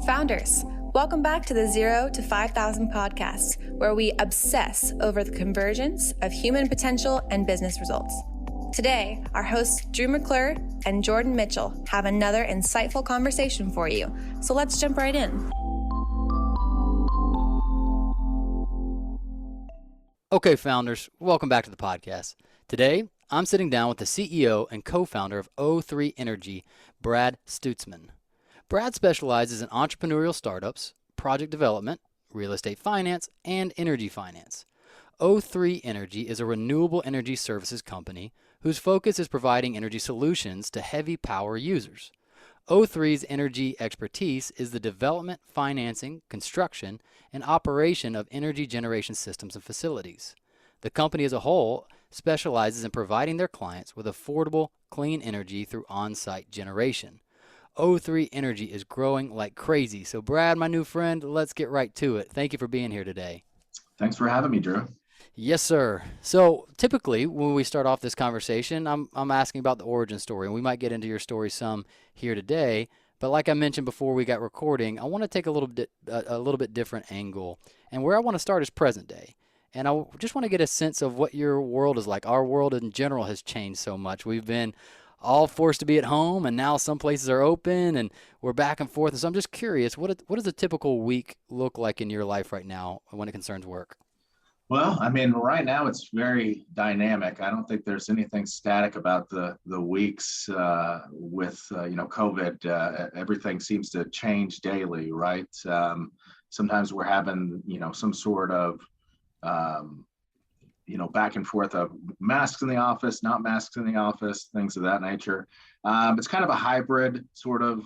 Founders, welcome back to the 0 to 5,000 podcast, where we obsess over the convergence of human potential and business results. Today, our hosts Drew McClure and Jordan Mitchell have another insightful conversation for you. So let's jump right in. Okay, founders, welcome back to the podcast. Today, I'm sitting down with the CEO and co-founder of O3 Energy, Brad Stutzman. Brad specializes in entrepreneurial startups, project development, real estate finance, and energy finance. O3 Energy is a renewable energy services company whose focus is providing energy solutions to heavy power users. O3's energy expertise is the development, financing, construction, and operation of energy generation systems and facilities. The company as a whole specializes in providing their clients with affordable, clean energy through on-site generation. O3 Energy is growing like crazy. So Brad, my new friend, let's get right to it. Thank you for being here today. Thanks for having me, Drew. Yes, sir. So typically when we start off this conversation, I'm asking about the origin story, and we might get into your story some here today. But like I mentioned before we got recording, I want to take a little bit different angle. And where I want to start is present day. And I just want to get a sense of what your world is like. Our world in general has changed so much. We've been all forced to be at home, and now some places are open, and we're back and forth. And so I'm just curious, what does a typical week look like in your life right now when it concerns work? Well, I mean, right now it's very dynamic. I don't think there's anything static about the weeks with COVID. Everything seems to change daily, right? Sometimes we're having some sort of back and forth of masks in the office, not masks in the office, things of that nature. It's kind of a hybrid sort of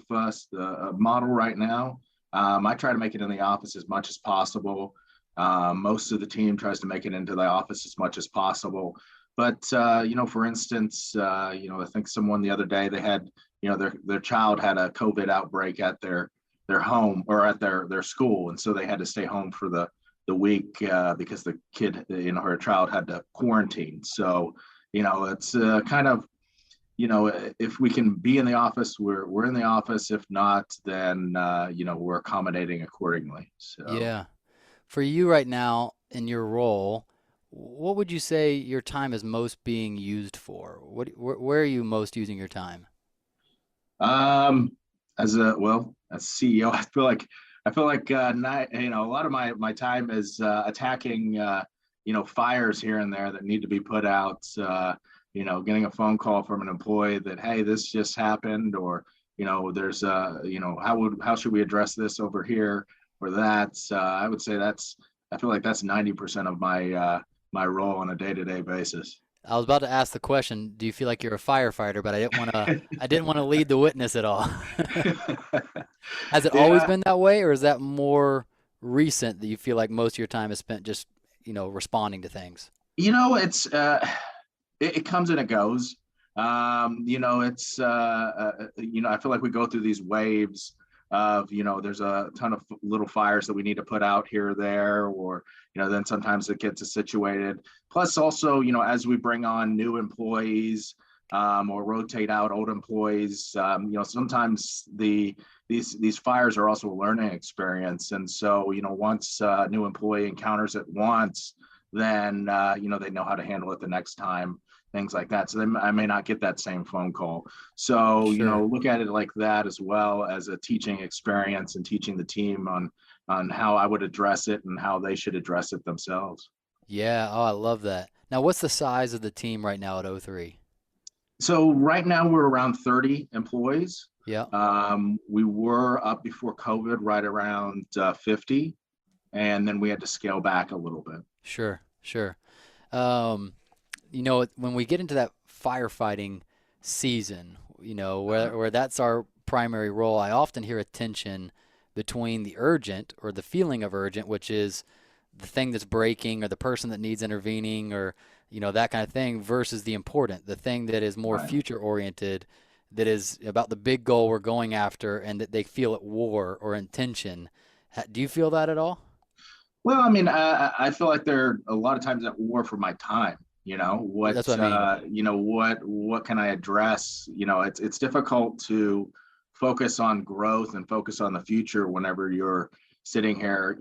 model right now. I try to make it in the office as much as possible. Most of the team tries to make it into the office as much as possible. But, for instance, I think someone the other day, they had, their child had a COVID outbreak at their home or at their school. And so they had to stay home for the week because the kid, her child had to quarantine. So, it's kind of, if we can be in the office, we're in the office. If not, then, we're accommodating accordingly. So. Yeah. For you right now in your role, what would you say your time is most being used for? Where are you most using your time? As CEO, I feel like a lot of my time is attacking fires here and there that need to be put out. Getting a phone call from an employee that, hey, this just happened, or there's how should we address this over here or that. I would say I feel like that's 90% of my role on a day-to-day basis. I was about to ask the question, do you feel like you're a firefighter, but I didn't want to lead the witness at all. Has it always been that way, or is that more recent that you feel like most of your time is spent just, responding to things? It's it comes and it goes. I feel like we go through these waves of, there's a ton of little fires that we need to put out here or there, or, then sometimes it gets situated. Plus also, as we bring on new employees or rotate out old employees, sometimes these fires are also a learning experience. And so, once a new employee encounters it once, then, they know how to handle it the next time. Things like that. So I may not get that same phone call. So, Sure. Look at it like that, as well as a teaching experience and teaching the team on how I would address it and how they should address it themselves. Yeah. Oh, I love that. Now, what's the size of the team right now at O3? So right now we're around 30 employees. Yeah. We were up before COVID right around 50, and then we had to scale back a little bit. Sure. When we get into that firefighting season, where that's our primary role, I often hear a tension between the urgent, or the feeling of urgent, which is the thing that's breaking or the person that needs intervening, or that kind of thing, versus the important, the thing that is more future oriented, that is about the big goal we're going after, and that they feel at war or in tension. Do you feel that at all? Well, I mean, I feel like they're a lot of times at war for my time. That's what I mean. What can I address? It's difficult to focus on growth and focus on the future whenever you're sitting here,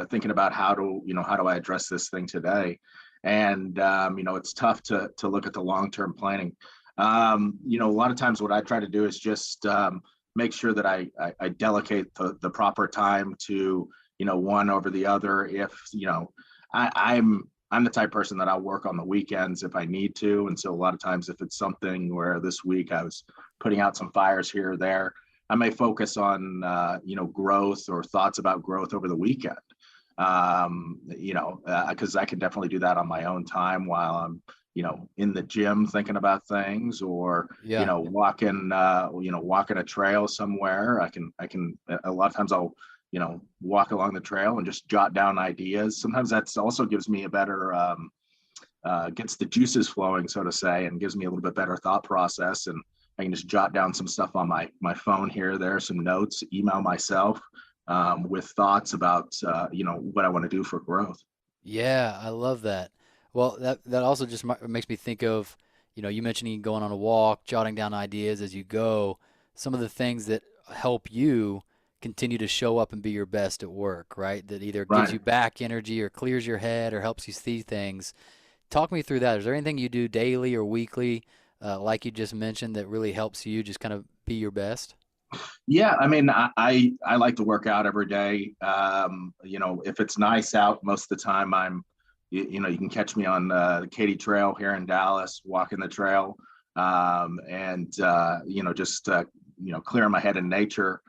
thinking about how do I address this thing today? And, it's tough to look at the long-term planning. A lot of times what I try to do is just make sure that I delegate the proper time to, one over the other. If, I'm the type of person that I'll work on the weekends if I need to. And so a lot of times if it's something where this week I was putting out some fires here or there, I may focus on, growth or thoughts about growth over the weekend. Because I can definitely do that on my own time while I'm, in the gym thinking about things, or, walking a trail somewhere. I can, a lot of times I'll, walk along the trail and just jot down ideas. Sometimes that's also gives me a better, gets the juices flowing, so to say, and gives me a little bit better thought process. And I can just jot down some stuff on my phone here, there, some notes, email myself with thoughts about, what I want to do for growth. Yeah, I love that. Well, that also just makes me think of, you mentioning going on a walk, jotting down ideas as you go, some of the things that help you continue to show up and be your best at work, right? That either gives Right. you back energy or clears your head or helps you see things. Talk me through that. Is there anything you do daily or weekly, like you just mentioned, that really helps you just kind of be your best? Yeah, I mean, I like to work out every day. If it's nice out, most of the time you can catch me on the Katy Trail here in Dallas, walking the trail, and just clearing my head in nature.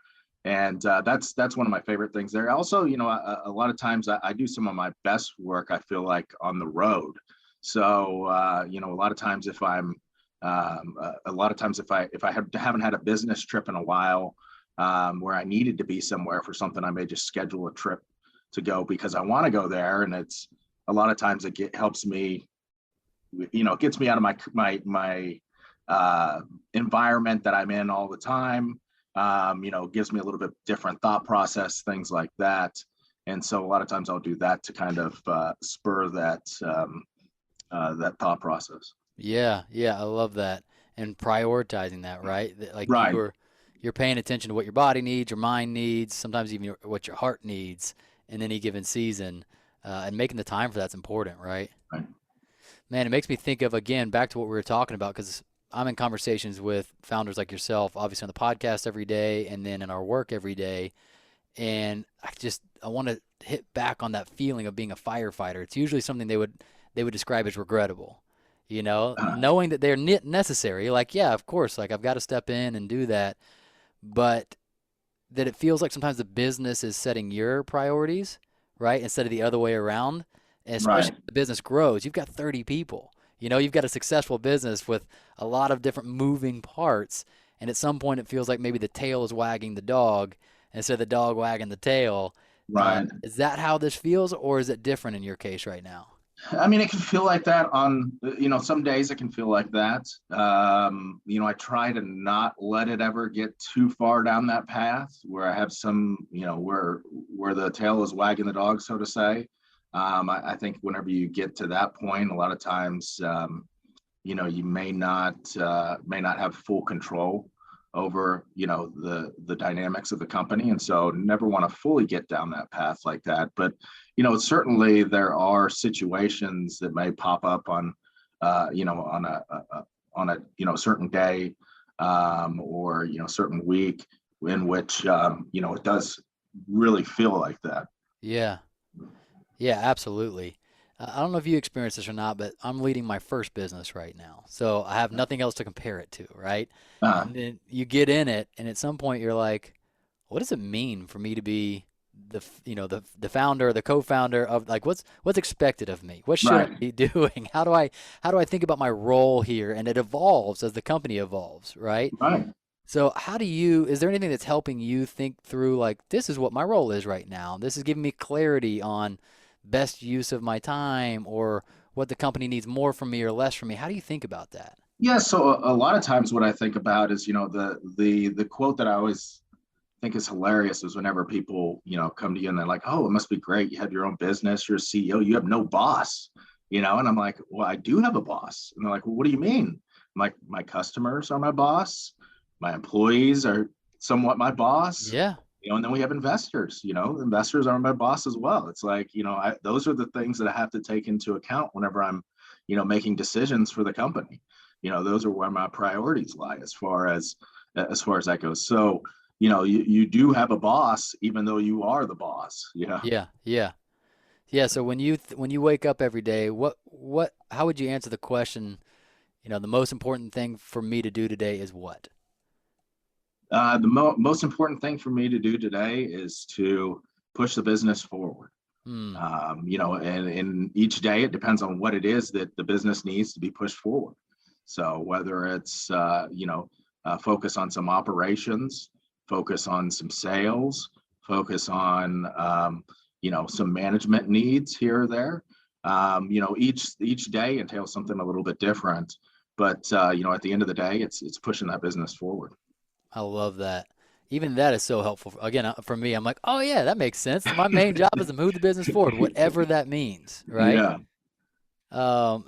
And that's one of my favorite things there. Also, a lot of times I do some of my best work, I feel like, on the road. So, a lot of times if I'm if I haven't had a business trip in a while, where I needed to be somewhere for something, I may just schedule a trip to go because I want to go there. And it's a lot of times helps me, it gets me out of my environment that I'm in all the time. Gives me a little bit different thought process, things like that. And so a lot of times I'll do that to kind of spur that thought process. Yeah, yeah, I love that. And prioritizing that, right? Like Right. you're paying attention to what your body needs, your mind needs, sometimes even what your heart needs in any given season, and making the time for that's important, right? Right. Man, it makes me think of, again, back to what we were talking about, because I'm in conversations with founders like yourself, obviously on the podcast every day, and then in our work every day. And I want to hit back on that feeling of being a firefighter. It's usually something they would describe as regrettable. Uh, Knowing that they're necessary, like, yeah, of course, like I've got to step in and do that, but that it feels like sometimes the business is setting your priorities, right, instead of the other way around. And especially right. if the business grows, you've got 30 people. You've got a successful business with a lot of different moving parts, and at some point it feels like maybe the tail is wagging the dog instead of the dog wagging the tail. Right. Is that how this feels, or is it different in your case right now? I mean, it can feel like that on, some days it can feel like that. I try to not let it ever get too far down that path where I have some, where the tail is wagging the dog, so to say. I think whenever you get to that point, a lot of times, you may not have full control over, the dynamics of the company. And so never want to fully get down that path like that. But, certainly there are situations that may pop up on, on a certain day, or, certain week in which, it does really feel like that. Yeah. Yeah, absolutely. I don't know if you experience this or not, but I'm leading my first business right now. So I have nothing else to compare it to, right? Uh, And then you get in it, and at some point you're like, what does it mean for me to be the founder, the co-founder of, like, what's expected of me? What should I right. be doing? How do I think about my role here? And it evolves as the company evolves, right? Right. So is there anything that's helping you think through, like, this is what my role is right now. This is giving me clarity on best use of my time, or what the company needs more from me or less from me. How do you think about that? Yeah. So a lot of times what I think about is, the quote that I always think is hilarious is whenever people, come to you and they're like, oh, it must be great. You have your own business, you're a CEO, you have no boss, and I'm like, well, I do have a boss. And they're like, well, what do you mean? I'm like, my customers are my boss. My employees are somewhat my boss, Yeah. and then we have investors. Investors are my boss as well. It's like, those are the things that I have to take into account whenever I'm, making decisions for the company. Those are where my priorities lie as far as that goes. So, you do have a boss, even though you are the boss. Yeah. Yeah. Yeah. So when you wake up every day, how would you answer the question, the most important thing for me to do today is what? The most important thing for me to do today is to push the business forward. Hmm. And each day it depends on what it is that the business needs to be pushed forward. So whether it's, focus on some operations, focus on some sales, focus on, some management needs here or there. Each day entails something a little bit different, but at the end of the day, it's pushing that business forward. I love that. Even that is so helpful. Again, for me, I'm like, oh yeah, that makes sense. My main job is to move the business forward, whatever that means, right? Yeah.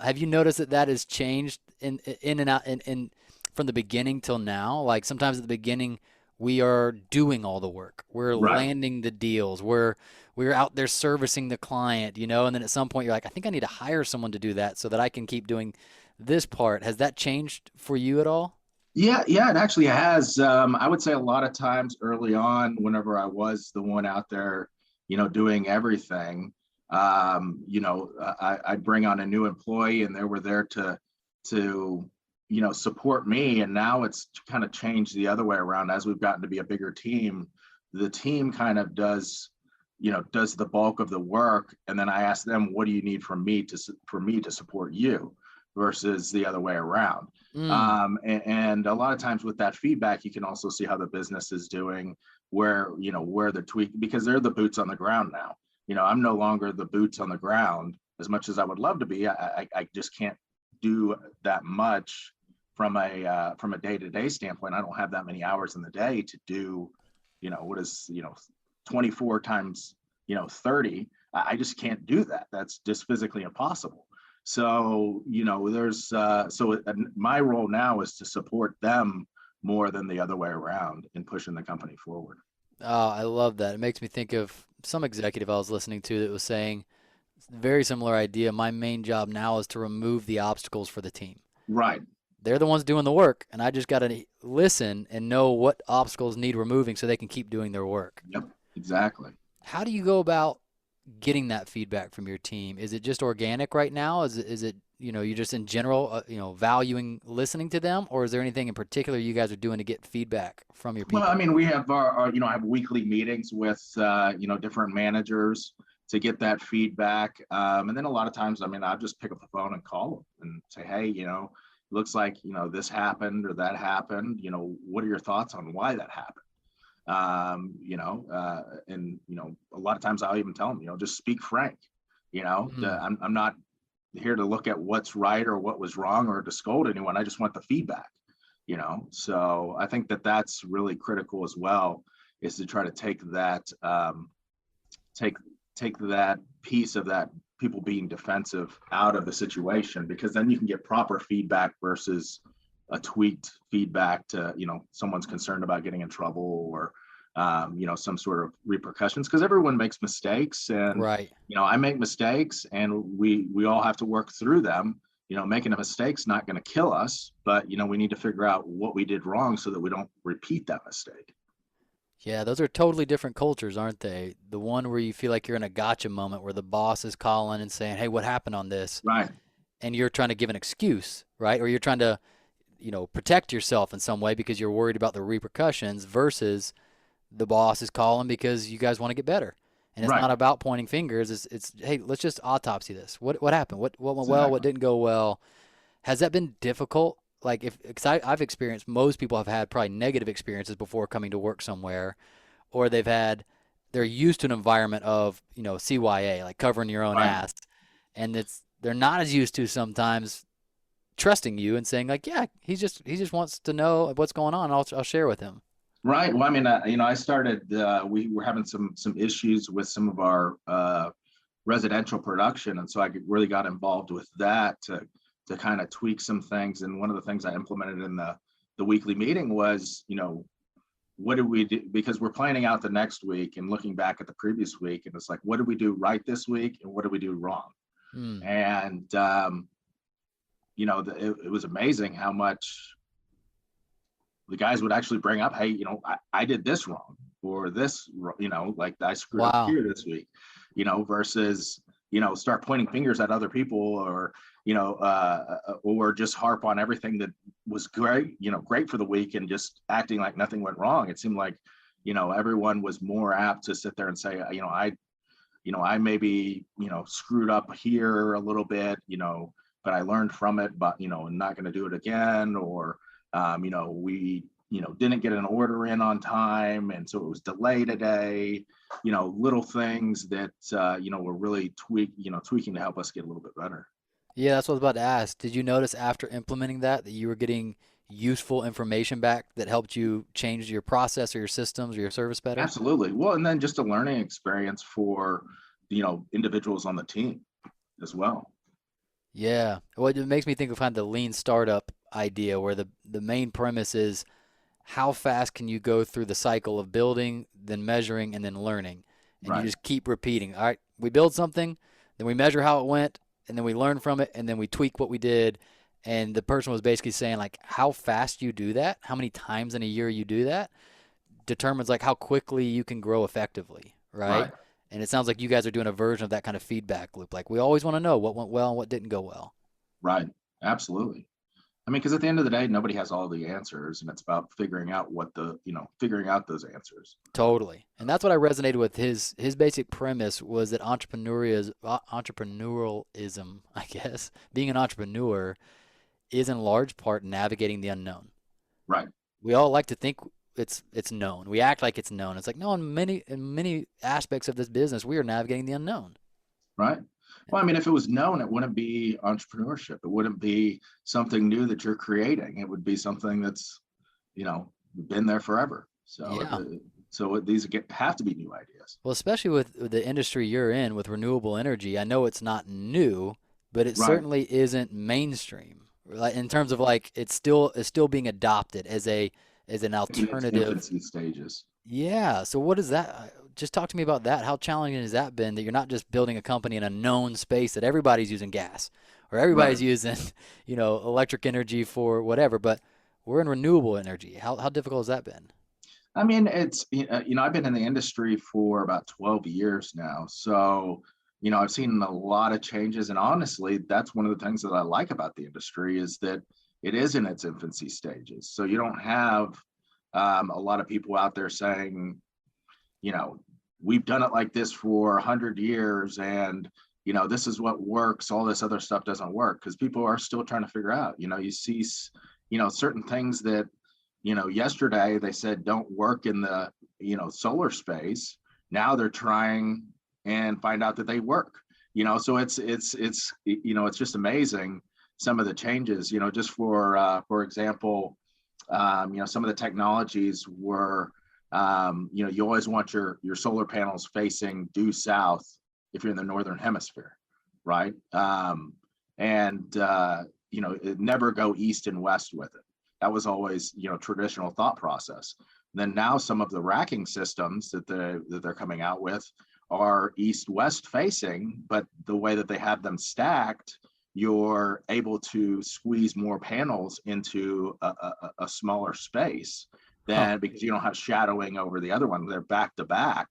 Have you noticed that has changed in and out in from the beginning till now? Like sometimes at the beginning, we are doing all the work. We're Right. landing the deals. We're out there servicing the client, and then at some point you're like, I think I need to hire someone to do that so that I can keep doing this part. Has that changed for you at all? Yeah, it actually has. I would say a lot of times early on, whenever I was the one out there, doing everything, I'd bring on a new employee and they were there to, support me. And now it's kind of changed the other way around. As we've gotten to be a bigger team, the team kind of does the bulk of the work. And then I ask them, what do you need from me to support you, versus the other way around. Mm, And a lot of times with that feedback, you can also see how the business is doing, where they're tweaking, because they're the boots on the ground now. I'm no longer the boots on the ground as much as I would love to be. I just can't do that much from a day-to-day standpoint. I don't have that many hours in the day to do, what is, 24 times, 30. I just can't do that. That's just physically impossible. So, my role now is to support them more than the other way around in pushing the company forward. oh, I love that. It makes me think of some executive I was listening to that was saying, very similar idea. My main job now is to remove the obstacles for the team. Right. They're the ones doing the work, and I just got to listen and know what obstacles need removing so they can keep doing their work. Yep. Exactly. How do you go about getting that feedback from your team? Is it just organic right now? Is it you just in general valuing listening to them, or is there anything in particular you guys are doing to get feedback from your Well, I people? mean, we have I have weekly meetings with, different managers to get that feedback. And then a lot of times, I mean, I'll just pick up the phone and call them and say, hey, looks like, this happened or that happened. What are your thoughts on why that happened? And a lot of times I'll even tell them, just speak frank. Mm, I'm not here to look at what's right or what was wrong or to scold anyone. I just want the feedback. So I think that that's really critical as well, is to try to take take that piece of that people being defensive out of the situation, because then you can get proper feedback versus a tweaked feedback to, someone's concerned about getting in trouble, or some sort of repercussions, because everyone makes mistakes. And right. I make mistakes, and we all have to work through them. Making a mistake's not going to kill us, but we need to figure out what we did wrong so that we don't repeat that mistake. Yeah, those are totally different cultures, aren't they? The one where you feel like you're in a gotcha moment where the boss is calling and saying, "Hey, what happened on this?" Right. and you're trying to give an excuse, right? Or you're trying to, protect yourself in some way because you're worried about the repercussions versus the boss is calling because you guys want to get better. And it's Right. not about pointing fingers. It's hey, let's just autopsy this. What happened? What went well? What Exactly. didn't go well? Has that been difficult? Like if because I've experienced most people have had probably negative experiences before coming to work somewhere, or they're used to an environment of CYA, like covering your own Right. ass, and they're not as used to sometimes trusting you and saying like, yeah, he just wants to know what's going on. I'll share with him. Right. Well, I mean, I started. We were having some issues with some of our residential production, and so really got involved with that to kind of tweak some things. And one of the things I implemented in the weekly meeting was, what did we do? Because we're planning out the next week and looking back at the previous week, and it's like, what did we do right this week, and what did we do wrong? And it was amazing how much the guys would actually bring up, hey, I did this wrong, or this, like I screwed up Wow. here this week, versus, start pointing fingers at other people, or just harp on everything that was great, great for the week, and just acting like nothing went wrong. It seemed like, everyone was more apt to sit there and say, I maybe, screwed up here a little bit, but I learned from it, but, I'm not going to do it again. Or, we, didn't get an order in on time, and so it was delayed a day, little things that, were really tweaking to help us get a little bit better. Yeah, that's what I was about to ask. Did you notice after implementing that you were getting useful information back that helped you change your process or your systems or your service better? Absolutely. Well, and then just a learning experience for, individuals on the team as well. Yeah. Well, it makes me think of kind of the lean startup idea where the main premise is how fast can you go through the cycle of building, then measuring, and then learning. And you Right. just keep repeating. All right, we build something, then we measure how it went, and then we learn from it, and then we tweak what we did. And the person was basically saying, like, how fast you do that, how many times in a year you do that, determines like how quickly you can grow effectively, right? Right. And it sounds like you guys are doing a version of that kind of feedback loop. Like we always want to know what went well and what didn't go well. Right. Absolutely. I mean, because at the end of the day, nobody has all the answers, and it's about figuring out figuring out those answers. Totally. And that's what I resonated with. His basic premise was that entrepreneurialism, I guess, being an entrepreneur is in large part navigating the unknown. Right. We all like to think it's known. We act like it's known. It's like, no, in many aspects of this business, we are navigating the unknown. Right. Well, I mean, if it was known, it wouldn't be entrepreneurship. It wouldn't be something new that you're creating. It would be something that's, been there forever. Yeah. So these have to be new ideas. Well, especially with the industry you're in with renewable energy, I know it's not new, but it Right. certainly isn't mainstream. Like in terms of like it's still being adopted as an In its alternative. infancy stages. Yeah. So what is that? Just talk to me about that. How challenging has that been that you're not just building a company in a known space that everybody's using gas or Right. everybody's using, electric energy for whatever, but we're in renewable energy. How difficult has that been? I mean, it's, I've been in the industry for about 12 years now. So, I've seen a lot of changes. And honestly, that's one of the things that I like about the industry is that it is in its infancy stages. So you don't have a lot of people out there saying, we've done it like this for 100 years, and, this is what works. All this other stuff doesn't work, because people are still trying to figure out, you see, certain things that, yesterday they said don't work in the, solar space. Now they're trying and find out that they work, so it's just amazing some of the changes, just for example, some of the technologies were, you always want your solar panels facing due south if you're in the northern hemisphere, right? It never go east and west with it. That was always, traditional thought process. Then now some of the racking systems that they're coming out with are east-west facing, but the way that they have them stacked, you're able to squeeze more panels into a smaller space Huh. than, because you don't have shadowing over the other one. They're back to back,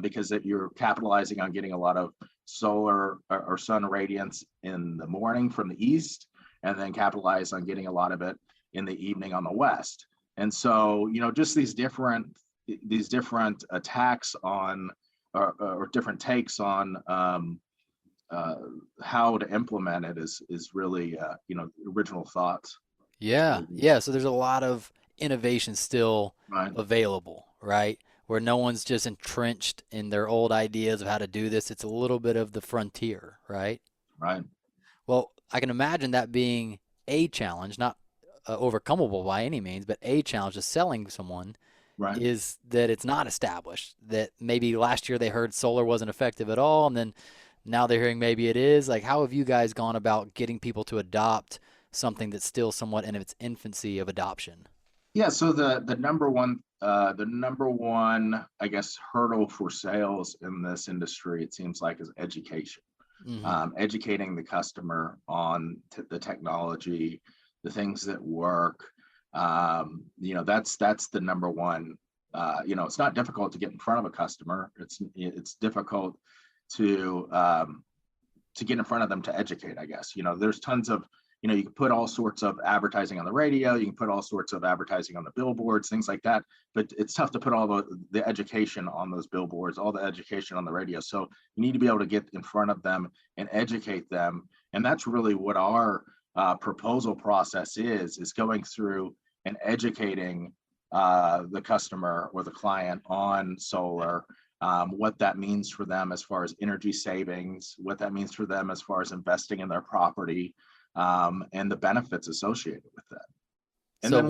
because you're capitalizing on getting a lot of solar or sun radiance in the morning from the east, and then capitalize on getting a lot of it in the evening on the west. And so, just these different attacks on, or different takes on, how to implement it is really, original thoughts. Yeah. Yeah. So there's a lot of innovation still Right. available, right? Where no one's just entrenched in their old ideas of how to do this. It's a little bit of the frontier, right? Right. Well, I can imagine that being a challenge, not overcomable by any means, but a challenge to selling someone Right. is that it's not established. That maybe last year they heard solar wasn't effective at all, and then now they're hearing maybe it is. Like, how have you guys gone about getting people to adopt something that's still somewhat in its infancy of adoption? Yeah, so the number one, I guess, hurdle for sales in this industry, it seems like, is education. Mm-hmm. Educating the customer on the technology, the things that work. That's the number one. It's not difficult to get in front of a customer. It's difficult to get in front of them to educate, I guess. There's tons of, you can put all sorts of advertising on the radio, you can put all sorts of advertising on the billboards, things like that, but it's tough to put all the education on those billboards, all the education on the radio. So you need to be able to get in front of them and educate them. And that's really what our proposal process is going through and educating the customer or the client on solar, what that means for them as far as energy savings, what that means for them as far as investing in their property, and the benefits associated with that. And so then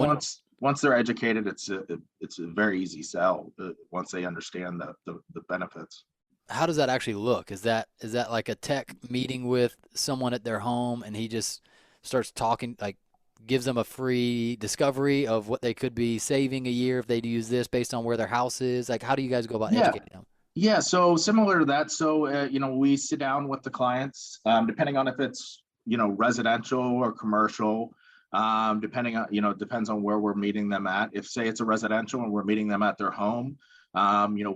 once they're educated, it's a very easy sell once they understand the benefits. How does that actually look? Is that like a tech meeting with someone at their home and he just starts talking, like gives them a free discovery of what they could be saving a year if they use this based on where their house is? Like, how do you guys go about educating them? Yeah, so similar to that. So, we sit down with the clients, depending on if it's, residential or commercial, depending on, depends on where we're meeting them at. If, say, it's a residential and we're meeting them at their home,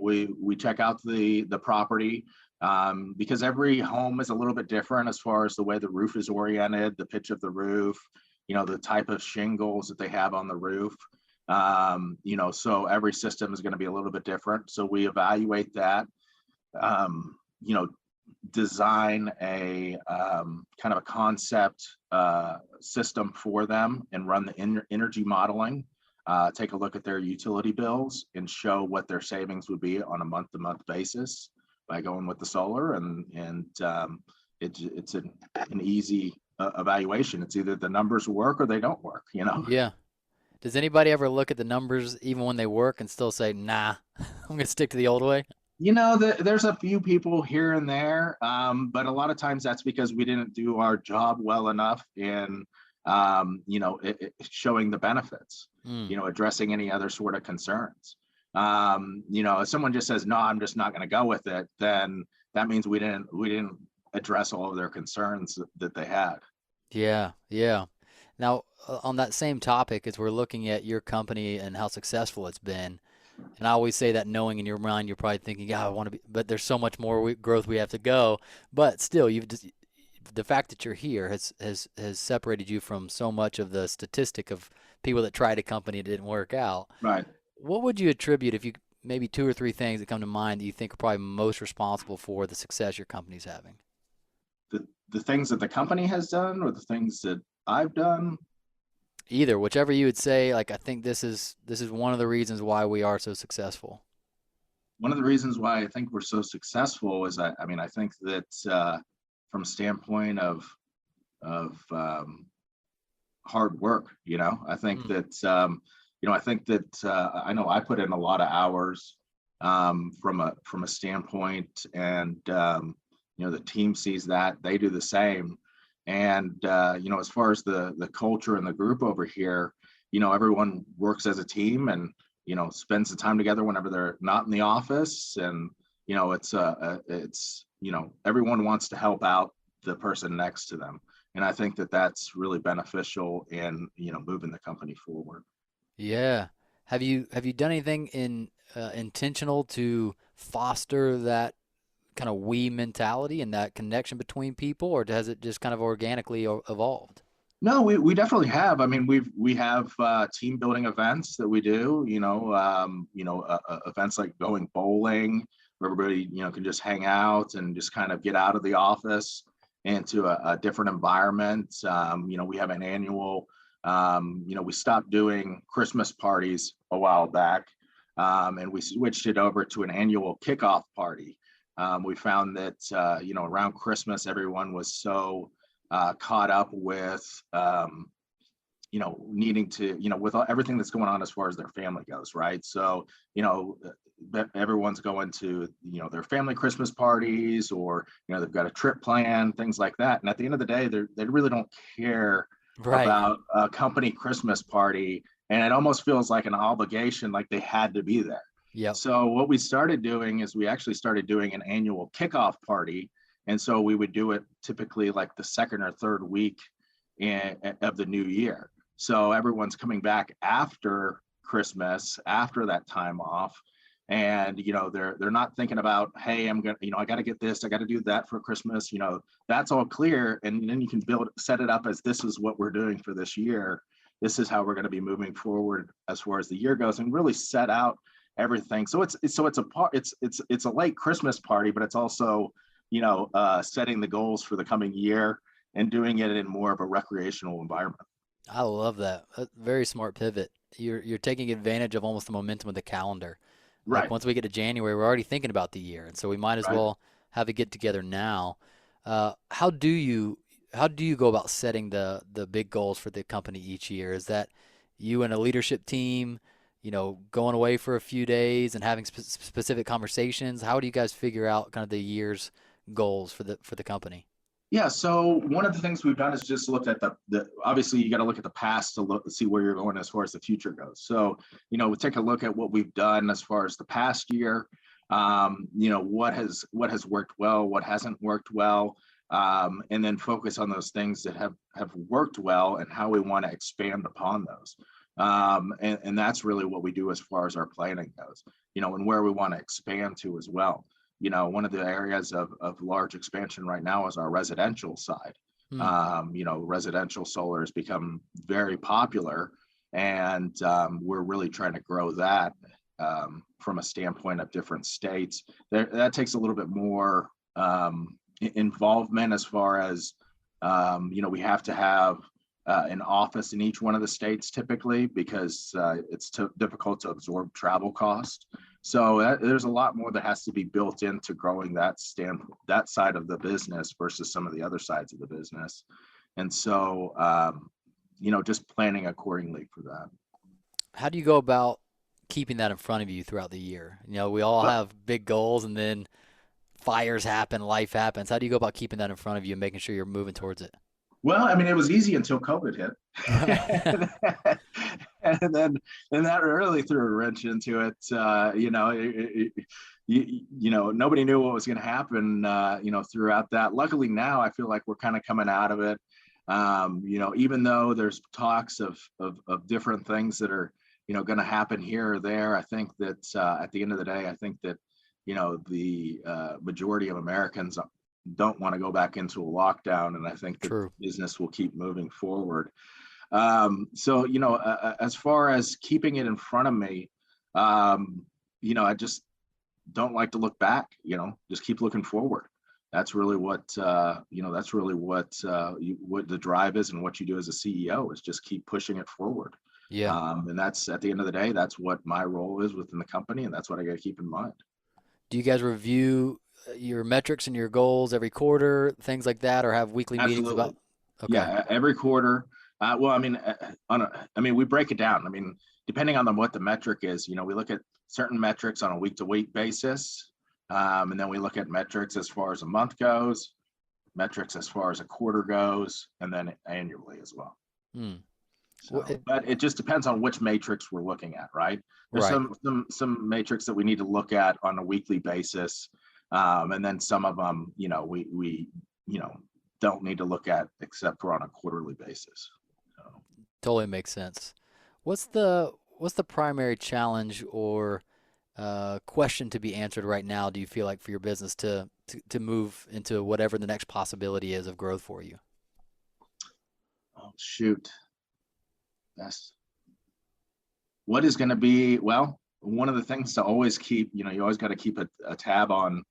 we check out the property, because every home is a little bit different as far as the way the roof is oriented, the pitch of the roof, the type of shingles that they have on the roof. So every system is going to be a little bit different. So we evaluate that, design a kind of a concept system for them and run the energy modeling, take a look at their utility bills and show what their savings would be on a month-to-month basis by going with the solar. And it's an easy evaluation. It's either the numbers work or they don't work, Yeah. Does anybody ever look at the numbers even when they work and still say, nah, I'm going to stick to the old way? There's a few people here and there, but a lot of times that's because we didn't do our job well enough in, showing the benefits, addressing any other sort of concerns. If someone just says, no, I'm just not going to go with it, then that means we didn't address all of their concerns that they had. Yeah, yeah. Now, on that same topic, as we're looking at your company and how successful it's been, and I always say that knowing in your mind, you're probably thinking, yeah, I want to be, but there's so much more growth we have to go. But still, the fact that you're here has separated you from so much of the statistic of people that tried a company and it didn't work out. Right. What would you attribute, if you maybe 2 or 3 things that come to mind that you think are probably most responsible for the success your company's having? The things that the company has done or the things that I've done? Either, whichever you would say. Like, I think this is one of the reasons why we are so successful. One of the reasons why I think we're so successful is I think that from a standpoint of hard work, I think that I know I put in a lot of hours from a standpoint, and the team sees that, they do the same. And as far as the culture and the group over here, everyone works as a team and spends the time together whenever they're not in the office. And it's everyone wants to help out the person next to them, and I think that that's really beneficial in moving the company forward. Yeah. Have you done anything intentional to foster that kind of we mentality and that connection between people, or has it just kind of organically evolved? No, we definitely have. I mean, we have team building events that we do. Events like going bowling, where everybody can just hang out and just kind of get out of the office into a different environment. We have an annual. We stopped doing Christmas parties a while back, and we switched it over to an annual kickoff party. We found that around Christmas, everyone was so caught up with needing to with everything that's going on as far as their family goes, right? So everyone's going to their family Christmas parties, or they've got a trip planned, things like that. And at the end of the day, they really don't care Right. about a company Christmas party and it almost feels like an obligation, like they had to be there. Yep. So what we started doing is we actually started doing an annual kickoff party. And so we would do it typically like the second or third week of the new year. So everyone's coming back after Christmas, after that time off. And, they're not thinking about, hey, I'm going to, I got to get this, I got to do that for Christmas. That's all clear. And then you can set it up as, this is what we're doing for this year. This is how we're going to be moving forward as far as the year goes, and really set out everything. So it's a late Christmas party, but it's also, setting the goals for the coming year and doing it in more of a recreational environment. I love that. Very smart pivot. You're taking advantage of almost the momentum of the calendar. Like Right. once we get to January, we're already thinking about the year, and so we might as Right. well have a get together now. How do you go about setting the big goals for the company each year? Is that you and a leadership team, going away for a few days and having specific conversations? How do you guys figure out kind of the year's goals for the company? Yeah. So one of the things we've done is just looked at the obviously you got to look at the past to see where you're going as far as the future goes. So, we take a look at what we've done as far as the past year, what has worked well, what hasn't worked well, and then focus on those things that have worked well and how we want to expand upon those. And that's really what we do as far as our planning goes, and where we want to expand to as well. One of the areas of large expansion right now is our residential side. Residential solar has become very popular, and we're really trying to grow that from a standpoint of different states. That takes a little bit more involvement as far as, we have to have an office in each one of the states typically, because it's difficult to absorb travel cost. So there's a lot more that has to be built into growing that side of the business versus some of the other sides of the business. And so, just planning accordingly for that. How do you go about keeping that in front of you throughout the year? We all have big goals, and then fires happen, life happens. How do you go about keeping that in front of you and making sure you're moving towards it? Well, I mean, it was easy until COVID hit. and then that really threw a wrench into it. Nobody knew what was going to happen, throughout that. Luckily now I feel like we're kind of coming out of it. Even though there's talks of different things that are, going to happen here or there, I think that at the end of the day, I think that, the majority of Americans don't want to go back into a lockdown, and I think the business will keep moving forward. So as far as keeping it in front of me, I just don't like to look back. Just keep looking forward. That's really what what the drive is, and what you do as a CEO is just keep pushing it forward. Yeah. And that's, at the end of the day, that's what my role is within the company, and that's what I got to keep in mind. Do you guys review your metrics and your goals every quarter, things like that, or have weekly meetings about? Okay. Yeah, every quarter. Well, I mean, we break it down. I mean, depending on what the metric is, we look at certain metrics on a week-to-week basis, and then we look at metrics as far as a month goes, metrics as far as a quarter goes, and then annually as well. So, but it just depends on which matrix we're looking at, right? There's some matrix that we need to look at on a weekly basis, and then some of them, we don't need to look at except for on a quarterly basis. So. Totally makes sense. What's the primary challenge or question to be answered right now, do you feel like, for your business to move into whatever the next possibility is of growth for you? Oh, shoot. What is going to be, well, one of the things to always keep, you always got to keep a tab on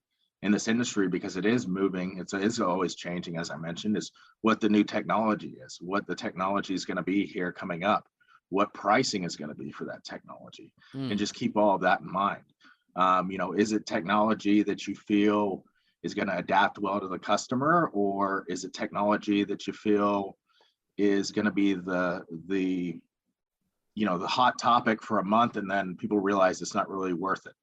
in this industry, because it is moving. It's always changing, as I mentioned, is what the new technology is, what the technology is going to be here coming up, what pricing is going to be for that technology, and just keep all of that in mind. Is it technology that you feel is going to adapt well to the customer, or is it technology that you feel is going to be the hot topic for a month, and then people realize it's not really worth it,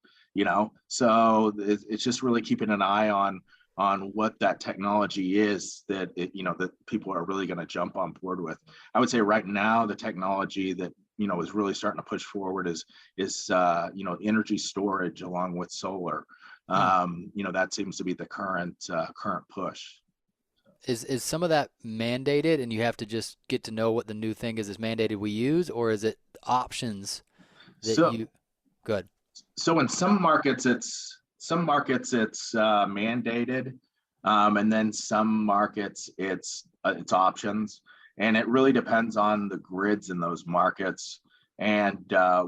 so it's just really keeping an eye on what that technology is that that people are really going to jump on board with. I would say right now, the technology that is really starting to push forward is energy storage along with solar. That seems to be the current push. Is some of that mandated, and you have to just get to know what the new thing is mandated we use, or is it options that So you good? So in some markets it's mandated, and then some markets it's options, and it really depends on the grids in those markets and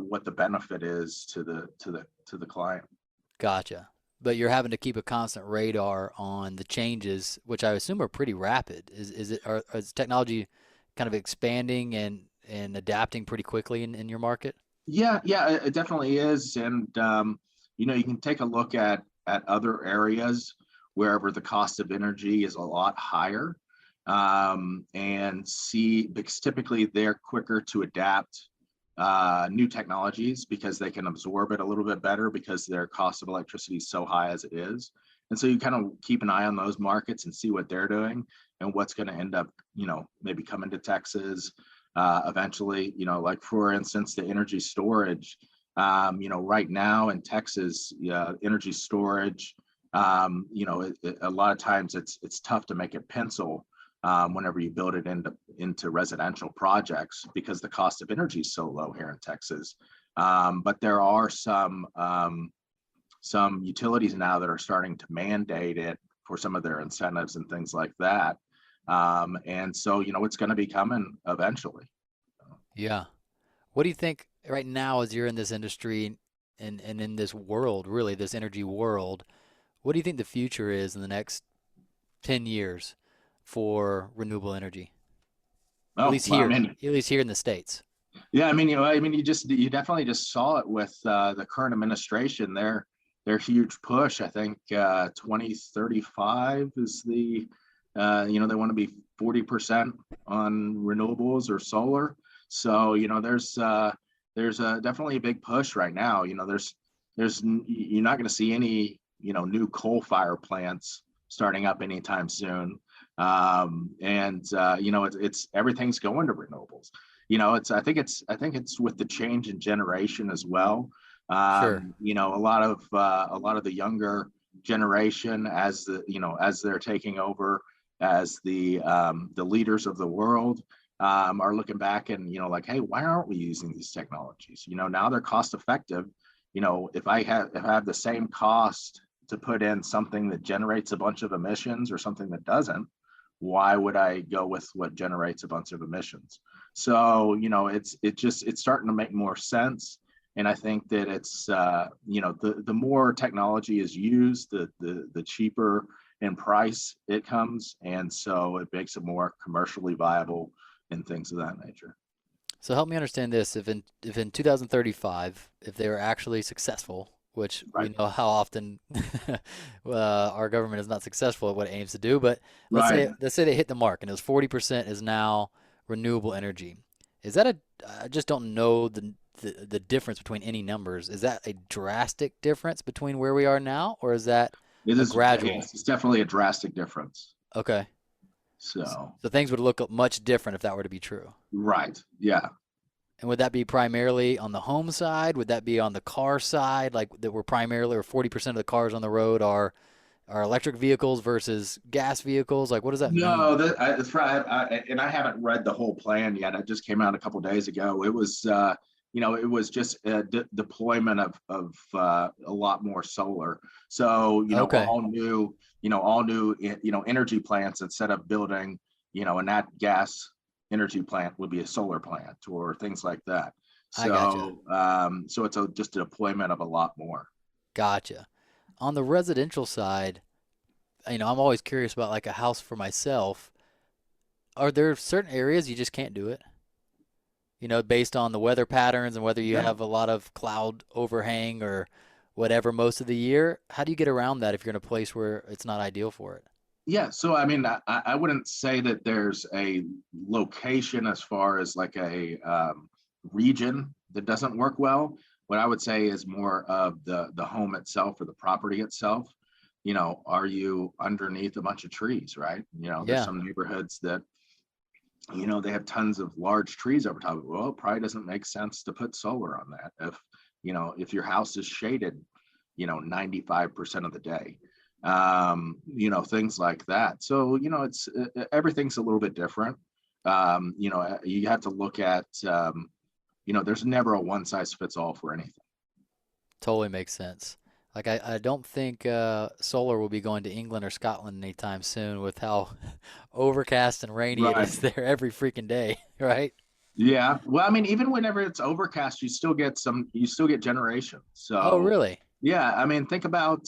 what the benefit is to the client. Gotcha. But you're having to keep a constant radar on the changes, which I assume are pretty rapid. Is technology kind of expanding and adapting pretty quickly in your market? Yeah, it definitely is, and you can take a look at other areas wherever the cost of energy is a lot higher, and see, because typically they're quicker to adapt new technologies because they can absorb it a little bit better because their cost of electricity is so high as it is. And so you kind of keep an eye on those markets and see what they're doing and what's going to end up, maybe coming to Texas eventually. Like for instance, the energy storage. Right now in Texas, energy storage. A lot of times it's tough to make it pencil whenever you build it into residential projects because the cost of energy is so low here in Texas. But there are some utilities now that are starting to mandate it for some of their incentives and things like that. And so, it's going to be coming eventually. Yeah. What do you think right now as you're in this industry and in this world, really, this energy world, what do you think the future is in the next 10 years for renewable energy? At Oh, least well, here, at least here in the States. Yeah, you definitely just saw it with the current administration. Their huge push. I think 2035 is the they want to be 40% on renewables or solar. So there's definitely a big push right now. You're not going to see any new coal fire plants starting up anytime soon. It's everything's going to renewables. I think it's with the change in generation as well. Sure. A lot of the younger generation, as they're taking over as the leaders of the world, are looking back and like, hey, why aren't we using these technologies? Now they're cost effective. If I have the same cost to put in something that generates a bunch of emissions or something that doesn't, why would I go with what generates a bunch of emissions? So it's starting to make more sense, and I think that it's the more technology is used, the cheaper in price it comes, and so it makes it more commercially viable and things of that nature. So help me understand this. If in 2035, if they were actually successful, which we Right. know how often our government is not successful at what it aims to do, but Right. let's say they hit the mark and it was 40% is now renewable energy. Is that I just don't know the difference between any numbers. Is that a drastic difference between where we are now, or is that It a is. gradual? Yes, it's definitely a drastic difference. Okay. So So things would look much different if that were to be true. right. Yeah. And would that be primarily on the home side? Would that be on the car side? Like that we're primarily, or 40% of the cars on the road are electric vehicles versus gas vehicles? Like what does that mean? No, that's right. And I haven't read the whole plan yet. It just came out a couple of days ago. It was, it was just a deployment of a lot more solar. So, Okay, all new, energy plants instead of building, a nat gas energy plant would be a solar plant or things like that. I gotcha. So it's just a deployment of a lot more. Gotcha. On the residential side, I'm always curious about like a house for myself. Are there certain areas you just can't do it? Based on the weather patterns and whether you Yeah. have a lot of cloud overhang or whatever most of the year. How do you get around that if you're in a place where it's not ideal for it? Yeah, so I wouldn't say that there's a location as far as like a region that doesn't work well. What I would say is more of the home itself or the property itself. Are you underneath a bunch of trees, right? There's Yeah. some neighborhoods that They have tons of large trees over top of it. Well, it probably doesn't make sense to put solar on that if your house is shaded, 95% of the day, things like that. So, it's everything's a little bit different. You have to look at, there's never a one size fits all for anything. Totally makes sense. Like I don't think solar will be going to England or Scotland anytime soon with how overcast and rainy it Right. is there every freaking day, right? Yeah. Well, I mean, even whenever it's overcast, you still get generation. Oh, So, really? yeah, I mean, think about,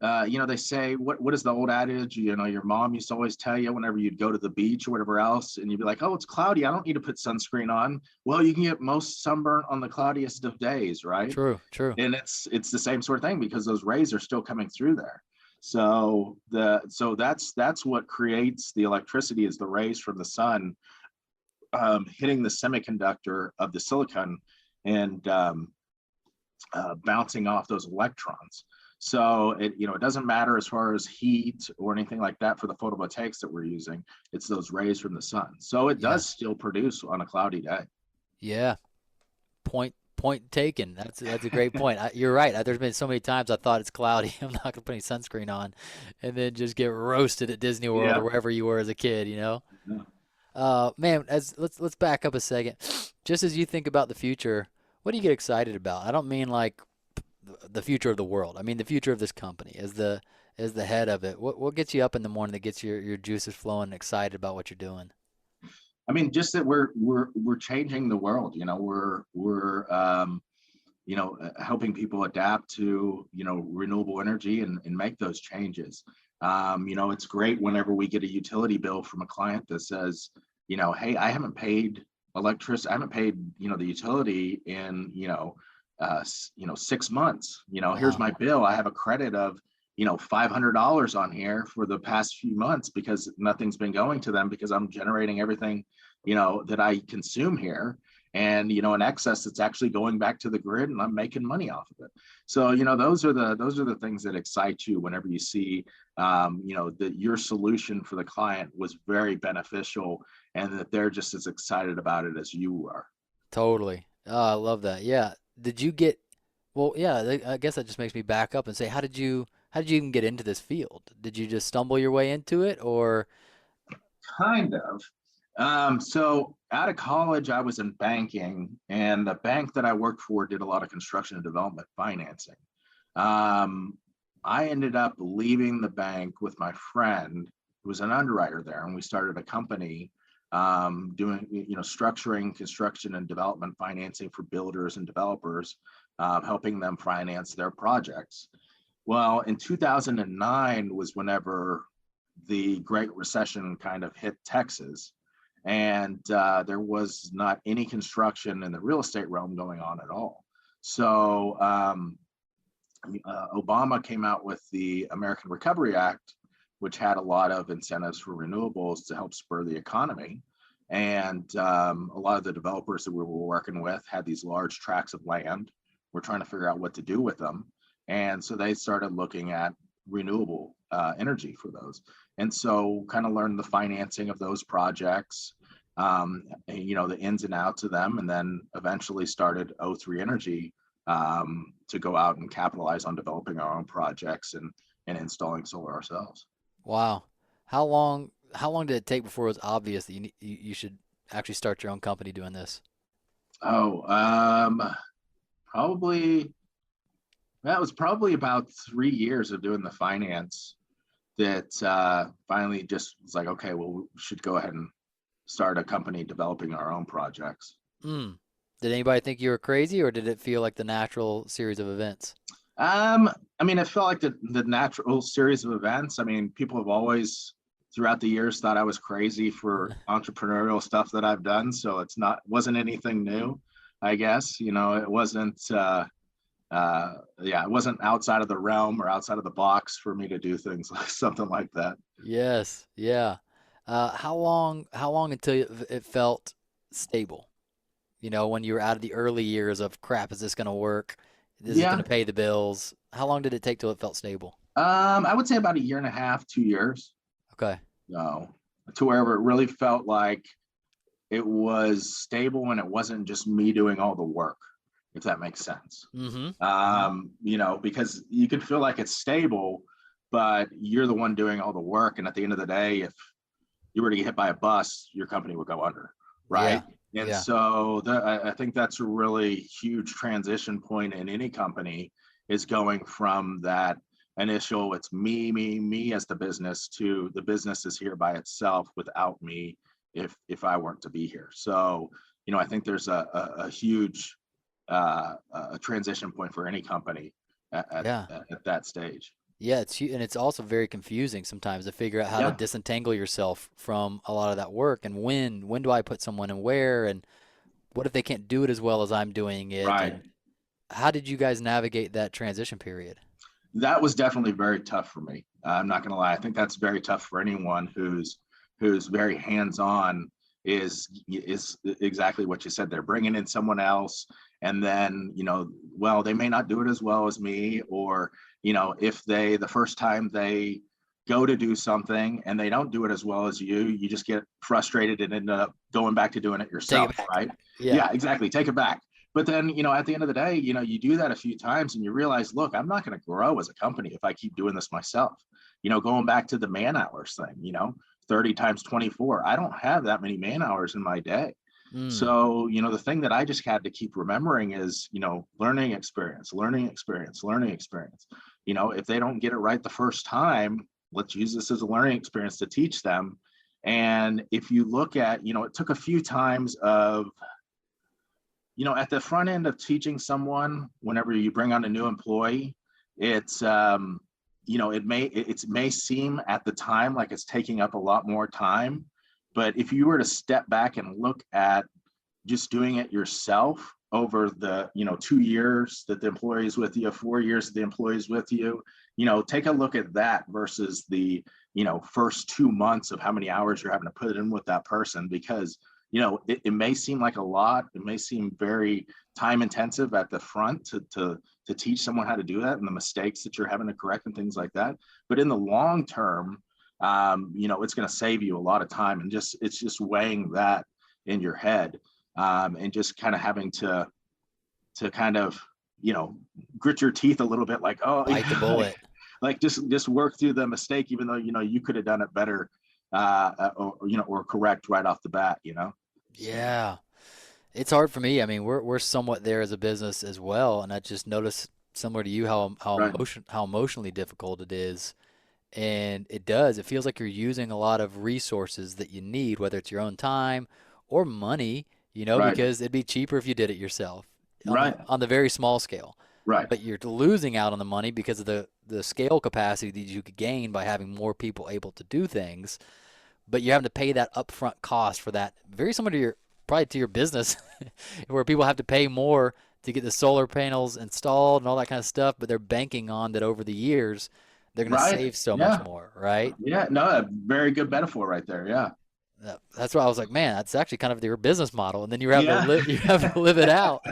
they say, what is the old adage? Your mom used to always tell you whenever you'd go to the beach or whatever else, and you'd be like, oh, it's cloudy. I don't need to put sunscreen on. Well, you can get most sunburn on the cloudiest of days, right? True, true. And it's the same sort of thing because those rays are still coming through there. So that's what creates the electricity is the rays from the sun hitting the semiconductor of the silicon and bouncing off those electrons. So it doesn't matter as far as heat or anything like that for the photovoltaics that we're using. It's those rays from the sun. So it Yeah. does still produce on a cloudy day. Yeah. Point taken. That's a great point. You're right. There's been so many times I thought it's cloudy. I'm not gonna put any sunscreen on, and then just get roasted at Disney World or Yeah. wherever you were as a kid. Yeah. Man, as let's back up a second. Just as you think about the future, what do you get excited about? I don't mean like the future of the world. I mean the future of this company as the head of it. What gets you up in the morning that gets your juices flowing and excited about what you're doing? I mean, just that we're changing the world. We're helping people adapt to renewable energy and make those changes. It's great whenever we get a utility bill from a client that says, hey, I haven't paid electricity, I haven't paid the utility in 6 months. Here's Wow. my bill. I have a credit of $500 on here for the past few months because nothing's been going to them because I'm generating everything that I consume here, and in excess it's actually going back to the grid and I'm making money off of it. So those are the things that excite you whenever you see that your solution for the client was very beneficial and that they're just as excited about it as you are. Totally. Oh, I love that. Yeah. Did you get, well, yeah, I guess that just makes me back up and say, how did you even get into this field? Did you just stumble your way into it or? Kind of. So out of college, I was in banking, and the bank that I worked for did a lot of construction and development financing. Um, I ended up leaving the bank with my friend who was an underwriter there, and we started a company doing, structuring construction and development financing for builders and developers, helping them finance their projects. Well, in 2009 was whenever the Great Recession kind of hit Texas, and there was not any construction in the real estate realm going on at all. So Obama came out with the American Recovery Act, which had a lot of incentives for renewables to help spur the economy. And a lot of the developers that we were working with had these large tracts of land. We're trying to figure out what to do with them. And so they started looking at renewable energy for those. And so kind of learned the financing of those projects, the ins and outs of them, and then eventually started O3 Energy to go out and capitalize on developing our own projects and installing solar ourselves. Wow. How long did it take before it was obvious that you should actually start your own company doing this? Oh, probably that was probably about 3 years of doing the finance that finally just was like, okay, well, we should go ahead and start a company developing our own projects. Mm. Did anybody think you were crazy, or did it feel like the natural series of events? I mean, it felt like the natural series of events. I mean, people have always throughout the years thought I was crazy for entrepreneurial stuff that I've done. So wasn't anything new, I guess. It wasn't it wasn't outside of the realm or outside of the box for me to do things like something like that. Yes, yeah. How long until it felt stable? When you were out of the early years of crap, is this going to work? Is it going Yeah. to pay the bills? How long did it take till it felt stable? I would say about a year and a half, 2 years. Okay. No. to where it really felt like it was stable and it wasn't just me doing all the work, if that makes sense. Because you can feel like it's stable, but you're the one doing all the work. And at the end of the day, if you were to get hit by a bus, your company would go under, right? And so I think that's a really huge transition point in any company, is going from that initial, it's me as the business, to the business is here by itself without me if I weren't to be here. So, I think there's a huge transition point for any company at that stage. Yeah, and it's also very confusing sometimes to figure out how to disentangle yourself from a lot of that work, and when do I put someone and where, and what if they can't do it as well as I'm doing it? Right. And how did you guys navigate that transition period? That was definitely very tough for me. I'm not going to lie. I think that's very tough for anyone who's very hands-on. Is exactly what you said. They're bringing in someone else, and then they may not do it as well as me, or if the first time they go to do something and they don't do it as well as you just get frustrated and end up going back to doing it yourself, right? Yeah, exactly. Take it back. But then, at the end of the day, you do that a few times and you realize, look, I'm not going to grow as a company if I keep doing this myself. Going back to the man hours thing, 30 times 24, I don't have that many man hours in my day. So, the thing that I just had to keep remembering is, learning experience. If they don't get it right the first time, let's use this as a learning experience to teach them. And if you look at, it took a few times of, at the front end of teaching someone, whenever you bring on a new employee, it's, it may seem at the time like it's taking up a lot more time. But if you were to step back and look at just doing it yourself over the 2 years that the employee is with you, 4 years that the employee is with you, take a look at that versus the first 2 months of how many hours you're having to put in with that person. Because it may seem like a lot, it may seem very time intensive at the front to teach someone how to do that, and the mistakes that you're having to correct and things like that. But in the long term, it's going to save you a lot of time, and it's just weighing that in your head, and just kind of having to kind of grit your teeth a little bit, like, oh, bite the bullet, like just work through the mistake, even though you could have done it better, or correct right off the bat. Yeah, it's hard for me. I mean, we're somewhat there as a business as well, and I just noticed, similar to you, how Right. emotionally difficult it is. And it feels like you're using a lot of resources that you need, whether it's your own time or money, Right. because it'd be cheaper if you did it yourself Right. on the very small scale. Right. But you're losing out on the money because of the scale capacity that you could gain by having more people able to do things. But you're having to pay that upfront cost for that, very similar to probably to your business, where people have to pay more to get the solar panels installed and all that kind of stuff, but they're banking on that over the years they're going to Right. save so Yeah. much more, right? Yeah. No, a very good metaphor right there. Yeah. That's why I was like, man, that's actually kind of your business model. And then you have you have to live it out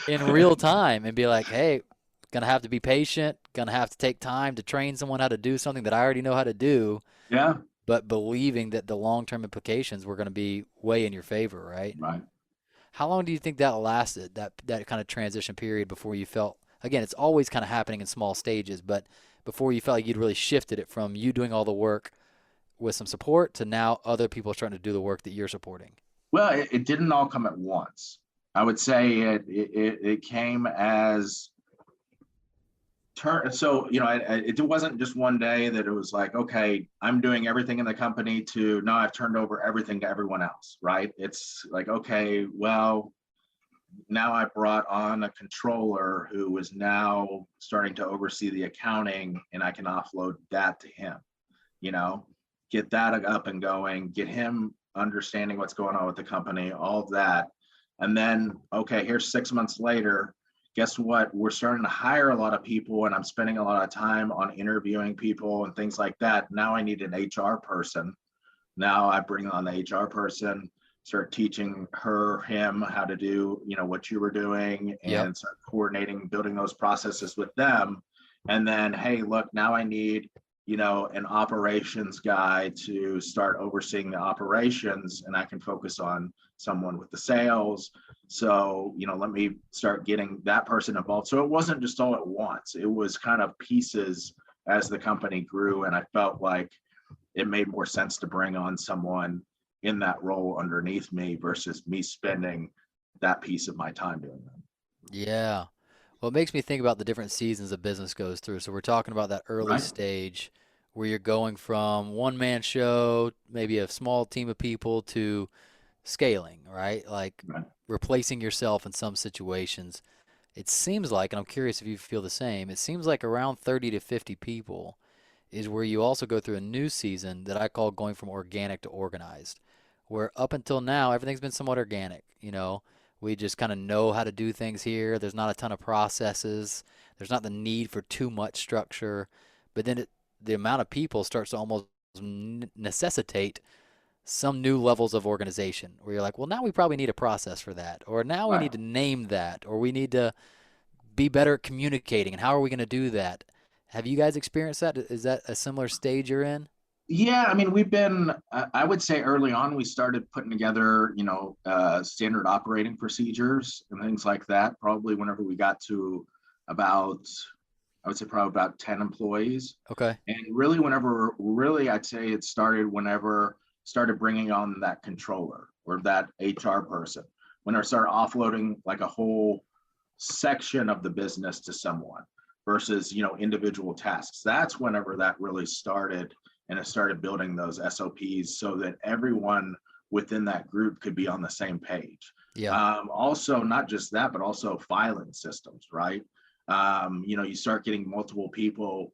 in real time and be like, hey, gonna have to be patient, gonna have to take time to train someone how to do something that I already know how to do. Yeah. But believing that the long-term implications were going to be way in your favor, right? Right. How long do you think that lasted, that kind of transition period, before you felt, again, it's always kind of happening in small stages, but before you felt like you'd really shifted it from you doing all the work with some support to now other people starting to do the work that you're supporting? Well, it didn't all come at once. I would say it came as so it wasn't just one day that it was like, okay, I'm doing everything in the company, to now I've turned over everything to everyone else, right? It's like, okay, well, now I brought on a controller who is now starting to oversee the accounting, and I can offload that to him, get that up and going, get him understanding what's going on with the company, all of that. And then, okay, here's 6 months later, guess what? We're starting to hire a lot of people, and I'm spending a lot of time on interviewing people and things like that. Now I need an HR person. Now I bring on the HR person, start teaching him how to do, what you were doing, and start coordinating, building those processes with them. And then, hey, look, now I need an operations guy to start overseeing the operations, and I can focus on someone with the sales. So, let me start getting that person involved. So it wasn't just all at once. It was kind of pieces as the company grew. And I felt like it made more sense to bring on someone in that role underneath me versus me spending that piece of my time doing that. Yeah. Well, it makes me think about the different seasons a business goes through. So we're talking about that early Right. stage where you're going from one man show, maybe a small team of people, to scaling, right? Like Right. replacing yourself in some situations. It seems like, and I'm curious if you feel the same, it seems like around 30 to 50 people is where you also go through a new season that I call going from organic to organized, where up until now, everything's been somewhat organic. We just kind of know how to do things here. There's not a ton of processes. There's not the need for too much structure. But then the amount of people starts to almost necessitate some new levels of organization where you're like, well, now we probably need a process for that, or now we Right. need to name that, or we need to be better at communicating, and how are we going to do that? Have you guys experienced that? Is that a similar stage you're in? Yeah, I mean, we've been, I would say early on, we started putting together, standard operating procedures and things like that, probably whenever we got to about, I would say probably about 10 employees. Okay. And really, I'd say it started whenever started bringing on that controller or that HR person, when I started offloading like a whole section of the business to someone versus, individual tasks. That's whenever that really started, and it started building those SOPs so that everyone within that group could be on the same page. Yeah. Also, not just that, but also filing systems, right? You start getting multiple people,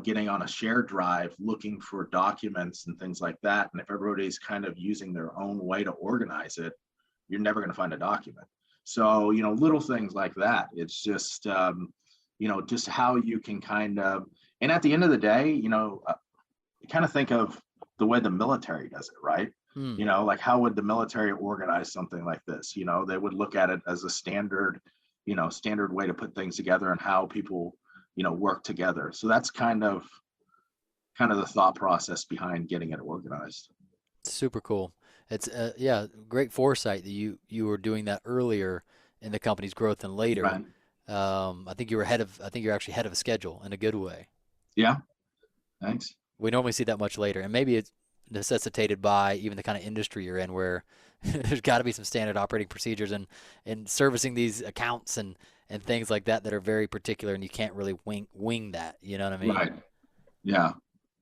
getting on a shared drive, looking for documents and things like that. And if everybody's kind of using their own way to organize it, you're never going to find a document. So, little things like that. It's just, just how you can kind of, and at the end of the day, you kind of think of the way the military does it, right? Hmm. Like how would the military organize something like this? They would look at it as a standard way to put things together and how people, work together. So that's kind of the thought process behind getting it organized. Super cool. It's yeah, great foresight that you were doing that earlier in the company's growth than later. Right. I think you're actually ahead of a schedule in a good way. Yeah. Thanks. We normally see that much later, and maybe it's necessitated by even the kind of industry you're in, where there's got to be some standard operating procedures and servicing these accounts and things like that that are very particular, and you can't really wing that. You know what I mean? Right. Yeah.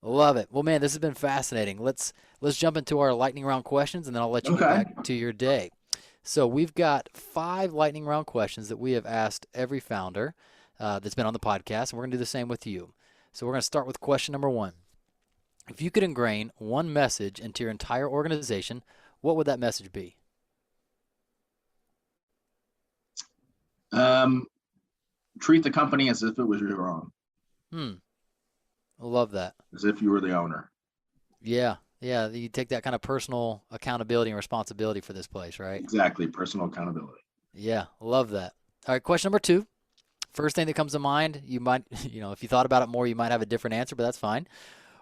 Love it. Well, man, this has been fascinating. Let's jump into our lightning round questions, and then I'll let you get Okay. back to your day. So we've got 5 lightning round questions that we have asked every founder that's been on the podcast, and we're going to do the same with you. So we're going to start with question number 1. If you could ingrain one message into your entire organization, what would that message be? Treat the company as if it was your own, I love that. as if you were the owner. Yeah. Yeah. You take that kind of personal accountability and responsibility for this place, right? Exactly. Personal accountability. Yeah. Love that. All right. Question number 2. First thing that comes to mind, you might, if you thought about it more, you might have a different answer, but that's fine.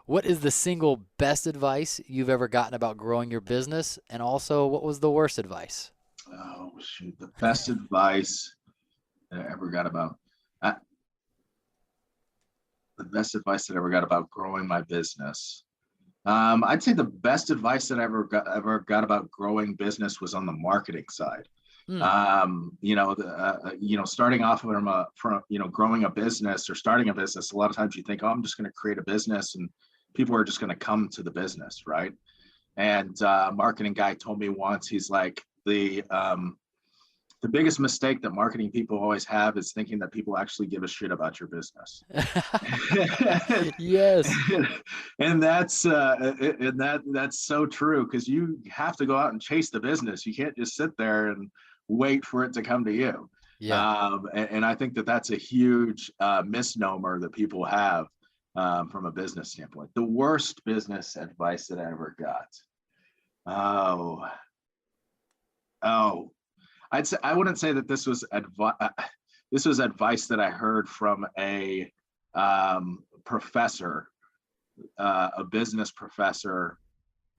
What is the single best advice you've ever gotten about growing your business? And also, what was the worst advice? Oh, shoot. The best advice that I ever got about growing my business. I'd say the best advice that I ever got about growing business was on the marketing side. Starting off from growing a business or starting a business, a lot of times you think, oh, I'm just going to create a business and people are just going to come to the business, right? And marketing guy told me once, he's like, the biggest mistake that marketing people always have is thinking that people actually give a shit about your business. Yes. And that's so true, because you have to go out and chase the business. You can't just sit there and wait for it to come to you. Yeah. And I think that that's a huge misnomer that people have from a business standpoint. The worst business advice that I ever got. I wouldn't say that this was advice. This was advice that I heard from a professor a business professor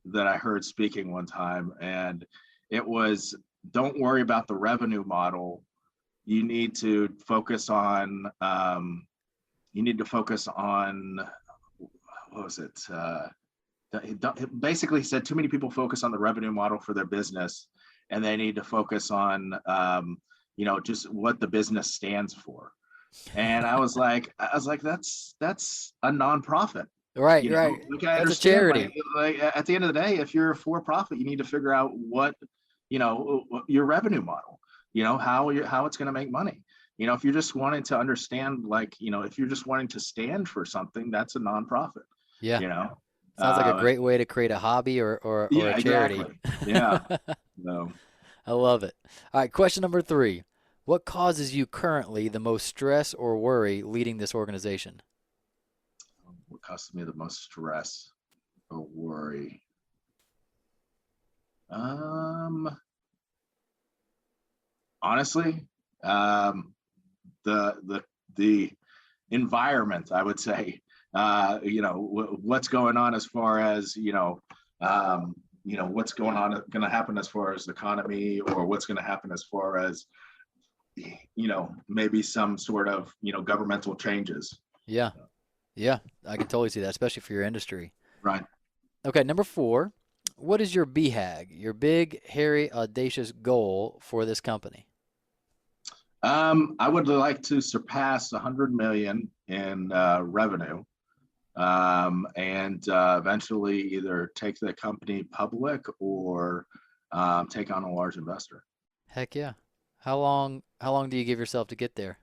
that I heard speaking one time, and it was, don't worry about the revenue model. You need to focus on, what was it? Basically said too many people focus on the revenue model for their business, and they need to focus on, just what the business stands for. And I was like, that's a nonprofit. Right. Like, I That's understand, a charity. like at the end of the day, if you're a for-profit, you need to figure out what, your revenue model, how it's going to make money. If you're just wanting to understand, if you're just wanting to stand for something, that's a nonprofit. Yeah. Sounds like a great way to create a hobby or a charity. Exactly. Yeah. No. I love it. All right, question number 3. What causes you currently the most stress or worry leading this organization? What causes me the most stress or worry? Honestly, the environment, I would say. What's going on as far as what's going to happen as far as the economy, or what's going to happen as far as maybe some sort of governmental changes. Yeah, I can totally see that, especially for your industry. Right. Okay, number 4. What is your BHAG, your big, hairy, audacious goal for this company? I would like to surpass 100 million in revenue, and eventually either take the company public or take on a large investor. Heck yeah. How long do you give yourself to get there?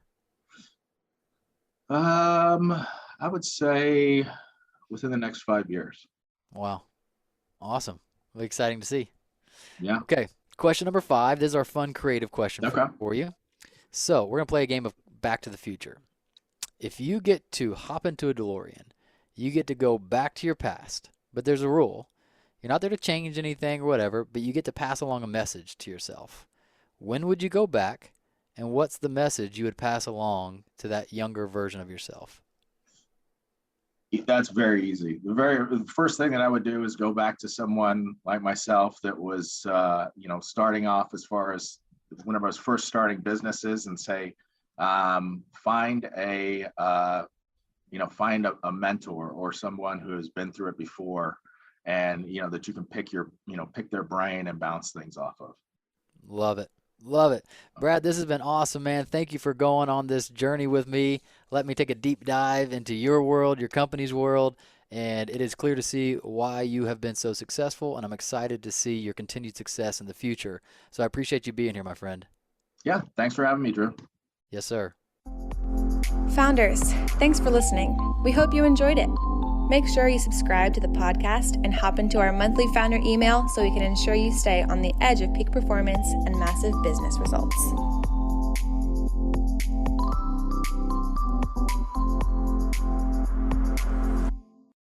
I would say within the next 5 years. Wow. Awesome. Really exciting to see. Yeah. Okay. Question number 5. This is our fun, creative question for you. So we're going to play a game of Back to the Future. If you get to hop into a DeLorean, you get to go back to your past, but there's a rule. You're not there to change anything or whatever, but you get to pass along a message to yourself. When would you go back, and what's the message you would pass along to that younger version of yourself? That's very easy. The first thing that I would do is go back to someone like myself that was, starting off as far as whenever I was first starting businesses, and say, find a mentor or someone who has been through it before, and that you can pick their brain and bounce things off of. Love it. Brad, this has been awesome, man. Thank you for going on this journey with me. Let me take a deep dive into your world, your company's world, and it is clear to see why you have been so successful, and I'm excited to see your continued success in the future. So I appreciate you being here, my friend. Yeah, thanks for having me, Drew. Yes, sir. Founders, thanks for listening. We hope you enjoyed it. Make sure you subscribe to the podcast and hop into our monthly founder email so we can ensure you stay on the edge of peak performance and massive business results.